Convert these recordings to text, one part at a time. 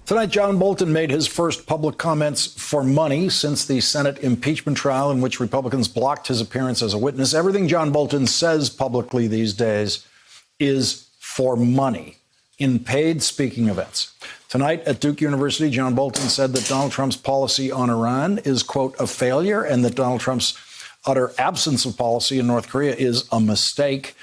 Tonight, John Bolton made his first public comments for money since the Senate impeachment trial in which Republicans blocked his appearance as a witness. Everything John Bolton says publicly these days is for money in paid speaking events. Tonight at Duke University, John Bolton said that Donald Trump's policy on Iran is, quote, a failure, and that Donald Trump's utter absence of policy in North Korea is a mistake.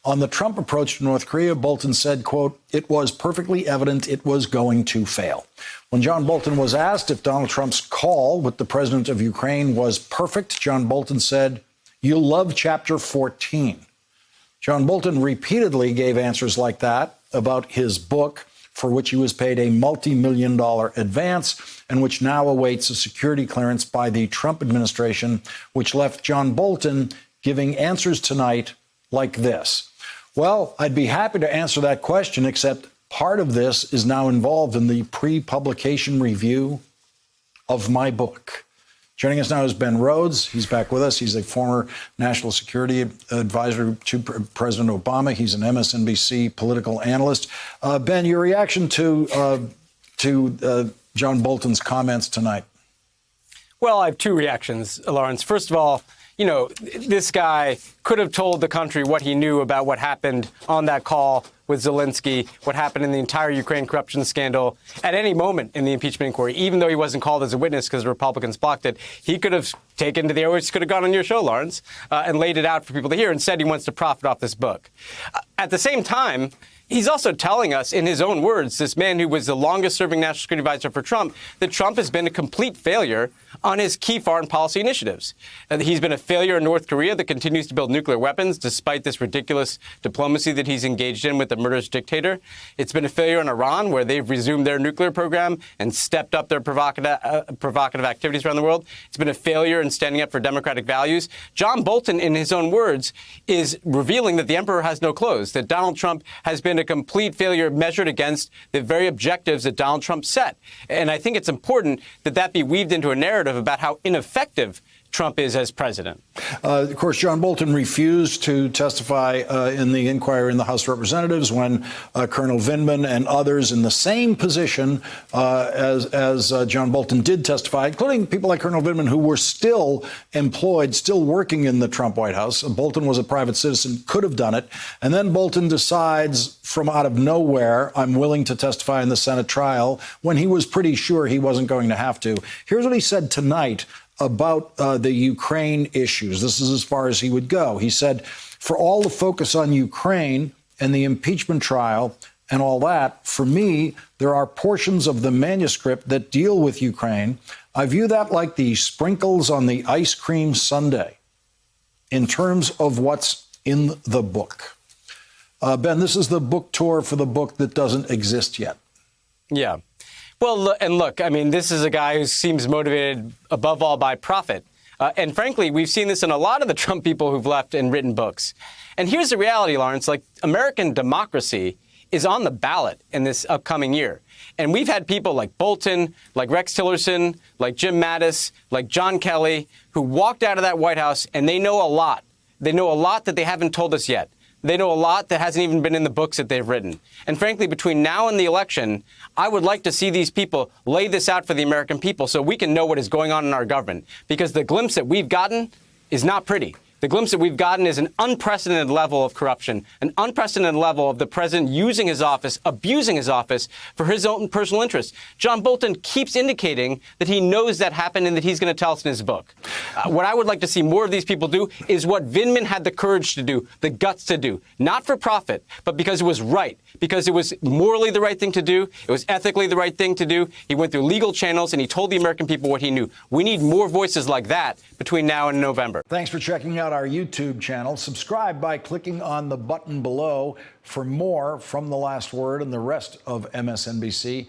On the Trump approach to North Korea, Bolton said, quote, it was perfectly evident it was going to fail. When John Bolton was asked if Donald Trump's call with the president of Ukraine was perfect, John Bolton said, you'll love Chapter 14. John Bolton repeatedly gave answers like that about his book, for which he was paid a multi-million-dollar advance and which now awaits a security clearance by the Trump administration, which left John Bolton giving answers tonight like this. Well, I'd be happy to answer that question, except part of this is now involved in the pre-publication review of my book. Joining us now is Ben Rhodes. He's back with us. He's a former national security advisor to President Obama. He's an MSNBC political analyst. Ben, your reaction to John Bolton's comments tonight? Well, I have two reactions, Lawrence. First of all, you know, this guy could have told the country what he knew about what happened on that call with Zelensky, what happened in the entire Ukraine corruption scandal at any moment in the impeachment inquiry, even though he wasn't called as a witness because the Republicans blocked it. He could have taken to the airwaves, could have gone on your show, Lawrence, and laid it out for people to hear. Instead, he wants to profit off this book. At the same time, he's also telling us, in his own words, this man who was the longest-serving national security advisor for Trump, that Trump has been a complete failure on his key foreign policy initiatives. He's been a failure in North Korea that continues to build nuclear weapons, despite this ridiculous diplomacy that he's engaged in with the murderous dictator. It's been a failure in Iran, where they've resumed their nuclear program and stepped up their provocative activities around the world. It's been a failure in standing up for democratic values. John Bolton, in his own words, is revealing that the emperor has no clothes, that Donald Trump has been a complete failure measured against the very objectives that Donald Trump set. And I think it's important that that be weaved into a narrative about how ineffective Trump is as president. Of course, John Bolton refused to testify in the inquiry in the House of Representatives when Colonel Vindman and others in the same position as John Bolton did testify, including people like Colonel Vindman, who were still employed, still working in the Trump White House. Bolton was a private citizen, could have done it. And then Bolton decides from out of nowhere, I'm willing to testify in the Senate trial, when he was pretty sure he wasn't going to have to. Here's what he said tonight about the Ukraine issues. This is as far as he would go. He said, for all the focus on Ukraine and the impeachment trial and all that, for me, there are portions of the manuscript that deal with Ukraine. I view that like the sprinkles on the ice cream sundae in terms of what's in the book. Ben, this is the book tour for the book that doesn't exist yet. Yeah. Well, and look, I mean, this is a guy who seems motivated above all by profit. And frankly, we've seen this in a lot of the Trump people who've left and written books. And here's the reality, Lawrence, like American democracy is on the ballot in this upcoming year. And we've had people like Bolton, like Rex Tillerson, like Jim Mattis, like John Kelly, who walked out of that White House and they know a lot. They know a lot that they haven't told us yet. They know a lot that hasn't even been in the books that they've written. And frankly, between now and the election, I would like to see these people lay this out for the American people so we can know what is going on in our government. Because the glimpse that we've gotten is not pretty. The glimpse that we've gotten is an unprecedented level of corruption, an unprecedented level of the president using his office, abusing his office for his own personal interests. John Bolton keeps indicating that he knows that happened and that he's going to tell us in his book. What I would like to see more of these people do is what Vindman had the courage to do, the guts to do, not for profit, but because it was right, because it was morally the right thing to do. It was ethically the right thing to do. He went through legal channels and he told the American people what he knew. We need more voices like that between now and November. Thanks for checking out our YouTube channel. Subscribe by clicking on the button below for more from The Last Word and the rest of MSNBC.